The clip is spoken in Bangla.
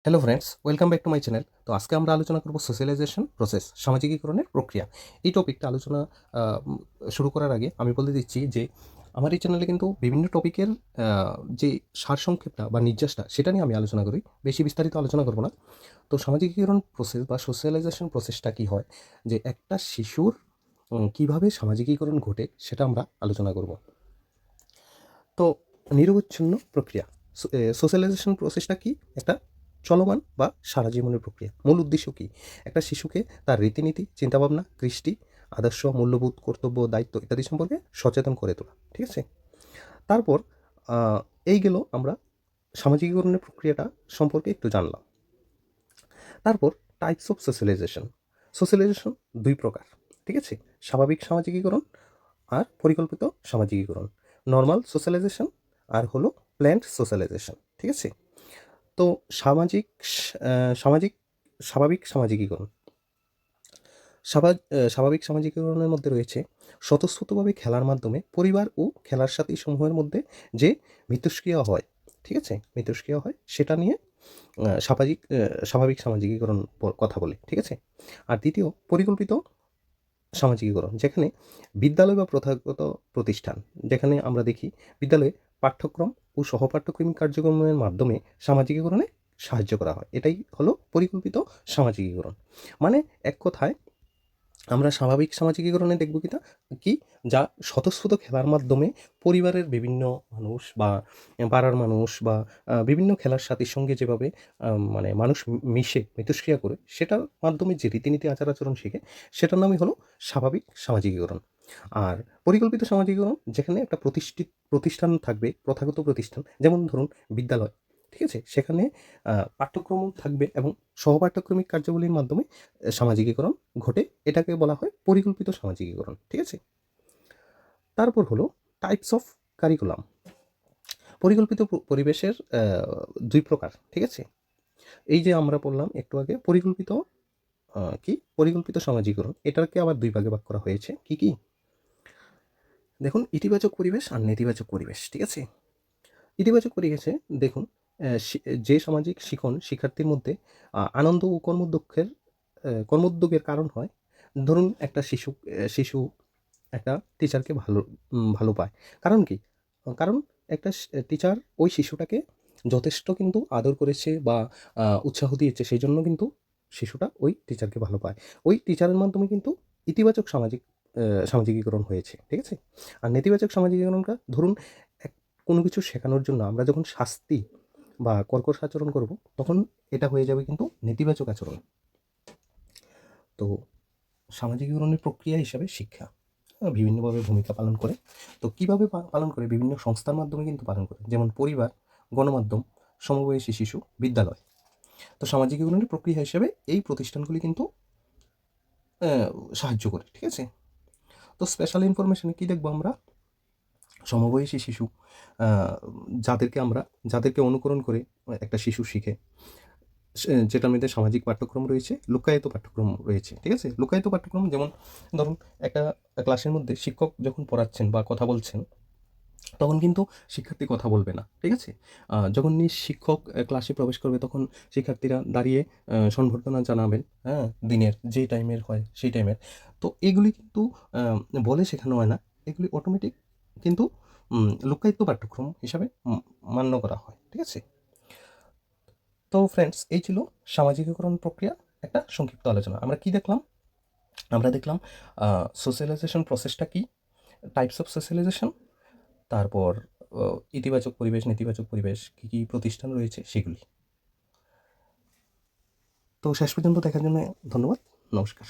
Hello friends, welcome back to my channel. তো আজকে আমরা আলোচনা করব সোশ্যালাইজেশন প্রসেস, সামাজিকীকরণের প্রক্রিয়া। এই টপিকটা আলোচনা শুরু করার আগে আমি বলে দিচ্ছি যে আমার এই চ্যানেলে কিন্তু বিভিন্ন টপিকের যে সারসংক্ষেপটা বা নির্যাসটা সেটা নিয়ে আমি আলোচনা করি, বেশি বিস্তারিত আলোচনা করব না। তো সামাজিকীকরণ প্রসেস বা সোশ্যালাইজেশন প্রসেসটা কী হয়, যে একটা শিশুর কীভাবে সামাজিকীকরণ ঘটে সেটা আমরা আলোচনা করব। তো নিরবচ্ছিন্ন প্রক্রিয়া সোশ্যালাইজেশন প্রসেসটা কি? একটা চলমান বা সারা জীবনের প্রক্রিয়া। মূল উদ্দেশ্য কি? একটা শিশুকে তার রীতিনীতি, চিন্তাভাবনা, কৃষ্টি, আদর্শ, মূল্যবোধ, কর্তব্য, দায়িত্ব ইত্যাদি সম্পর্কে সচেতন করে তোলা। ঠিক আছে? তারপর এই গেল আমরা সামাজিকীকরণের প্রক্রিয়াটা সম্পর্কে একটু জানলাম। তারপর টাইপস অফ সোশ্যালাইজেশন। সোশ্যালাইজেশন ২ প্রকার। ঠিক আছে? স্বাভাবিক সামাজিকীকরণ আর পরিকল্পিত সামাজিকীকরণ। নরমাল সোশ্যালাইজেশন আর হলো প্ল্যান্ড সোশ্যালাইজেশন। ঠিক আছে? তো সামাজিক আ সামাজিক স্বাভাবিক সামাজিকীকরণ। স্বাভাবিক সামাজিকীকরণের মধ্যে রয়েছে স্বতঃস্ফূর্তভাবে খেলার মাধ্যমে পরিবার ও খেলার সাথী সমূহের মধ্যে যে মিথস্ক্রিয়া হয়, ঠিক আছে? মিথস্ক্রিয়া হয় সেটা নিয়ে স্বাভাবিক সামাজিকীকরণ কথা বলি, ঠিক আছে? আর দ্বিতীয় পরিকল্পিত সামাজিকীকরণ, যেখানে বিদ্যালয় বা প্রথাগত প্রতিষ্ঠান, যেখানে আমরা দেখি বিদ্যালয়ে পাঠ্যক্রম ও সহপাঠ্যক্রমিক কার্যক্রমের মাধ্যমে সামাজিকীকরণে সাহায্য করা হয়। এটাই হলো পরিকল্পিত সামাজিকীকরণ। মানে এক কথায় আমরা স্বাভাবিক সামাজিকীকরণে দেখব কি যা স্বতঃস্ফূর্ত খেলার মাধ্যমে পরিবারের বিভিন্ন মানুষ বা পাড়ার মানুষ বা বিভিন্ন খেলার সাথীর সঙ্গে যেভাবে মানে মানুষ মিশে মিথস্ক্রিয়া করে সেটার মাধ্যমে যে রীতিনীতি আচার আচরণ শিখে সেটার নামই হলো স্বাভাবিক সামাজিকীকরণ। আর পরিকল্পিত সামাজিকীকরণ যেখানে একটা প্রতিষ্ঠান থাকবে, প্রথাগত প্রতিষ্ঠান, যেমন ধরুন বিদ্যালয়, ঠিক আছে? সেখানে পাঠ্যক্রম থাকবে এবং সহপাঠ্যক্রমিক কার্যাবলীর মাধ্যমে সামাজিকীকরণ ঘটে। এটাকে বলা হয় পরিকল্পিত সামাজিকীকরণ। ঠিক আছে? তারপর হলো টাইপস অফ কারিকুলাম। পরিকল্পিত পরিবেশের ২ প্রকার। ঠিক আছে? এই যে আমরা বললাম একটু আগে পরিকল্পিত পরিকল্পিত সামাজিকীকরণ, এটাকে আবার ২ ভাগে ভাগ করা হয়েছে। কি? দেখুন, ইতিবাচক পরিবেশ আর নেতিবাচক পরিবেশ। ঠিক আছে? ইতিবাচক পরিবেশে দেখুন, যে সামাজিক শিখন শিক্ষার্থীর মধ্যে আনন্দ ও কর্মোদ্যোগের কারণ হয়। ধরুন একটা শিশু একটা টিচারকে ভালো পায়। কারণ কি? কারণ একটা টিচার ওই শিশুটাকে যথেষ্ট কিন্তু আদর করেছে বা উৎসাহ দিয়েছে। সেইজন্য কিন্তু শিশুটা ওই টিচারকে ভালো পায়। ওই টিচারের মাধ্যমে কিন্তু ইতিবাচক সামাজিকীকরণ হয়েছে। ঠিক আছে? আর নেতিবাচক সামাজিকীকরণটা ধরুন কোনো কিছু শেখানোর জন্য আমরা যখন শাস্তি বা কর্কশ আচরণ করব, তখন এটা হয়ে যাবে কিন্তু নেতিবাচক আচরণ। তো সামাজিকীকরণের প্রক্রিয়া হিসাবে শিক্ষা বিভিন্নভাবে ভূমিকা পালন করে। তো কীভাবে পালন করে? বিভিন্ন সংস্থার মাধ্যমে কিন্তু পালন করে। যেমন পরিবার, গণমাধ্যম, সমবয়সী শিশু, বিদ্যালয়। তো সামাজিকীকরণের প্রক্রিয়া হিসেবে এই প্রতিষ্ঠানগুলি কিন্তু সাহায্য করে। ঠিক আছে? তো স্পেশাল ইনফরমেশনে কী দেখব আমরা? সমবয়সী শিশু, আ যাদেরকে অনুকরণ করে একটা শিশু শিখে, যেটার মধ্যে সামাজিক পাঠ্যক্রম রয়েছে, লুক্কায়িত পাঠ্যক্রম রয়েছে। ঠিক আছে? লুক্কায়িত পাঠ্যক্রম যেমন ধরুন একটা ক্লাসের মধ্যে শিক্ষক যখন পড়াচ্ছেন বা কথা বলছেন, তখন কিন্তু শিক্ষার্থী কথা বলবে না। ঠিক আছে? যখনই শিক্ষক ক্লাসে প্রবেশ করবে তখন শিক্ষার্থীরা দাঁড়িয়ে সংবর্ধনা জানাবেন, হ্যাঁ? দিনের যেই টাইমের হয় সেই টাইমের। তো এগুলি কিন্তু আ বলে শেখানো হয় না। এগুলি অটোমেটিক কিন্তু লুক্কায়িত পাঠ্যক্রম হিসাবে মান্য করা হয়। ঠিক আছে? তো ফ্রেন্ডস, এই ছিল সামাজিকীকরণ প্রক্রিয়া একটা সংক্ষিপ্ত আলোচনা। আমরা কি দেখলাম? আমরা দেখলাম সোশ্যালাইজেশন প্রসেসটা কি? টাইপস অফ সোশ্যালাইজেশন, তারপর অ ইতিবাচক পরিবেশ, নেতিবাচক পরিবেশ, কি প্রতিষ্ঠান রয়েছে সেগুলি। তো শেষ পর্যন্ত দেখার জন্য ধন্যবাদ। নমস্কার।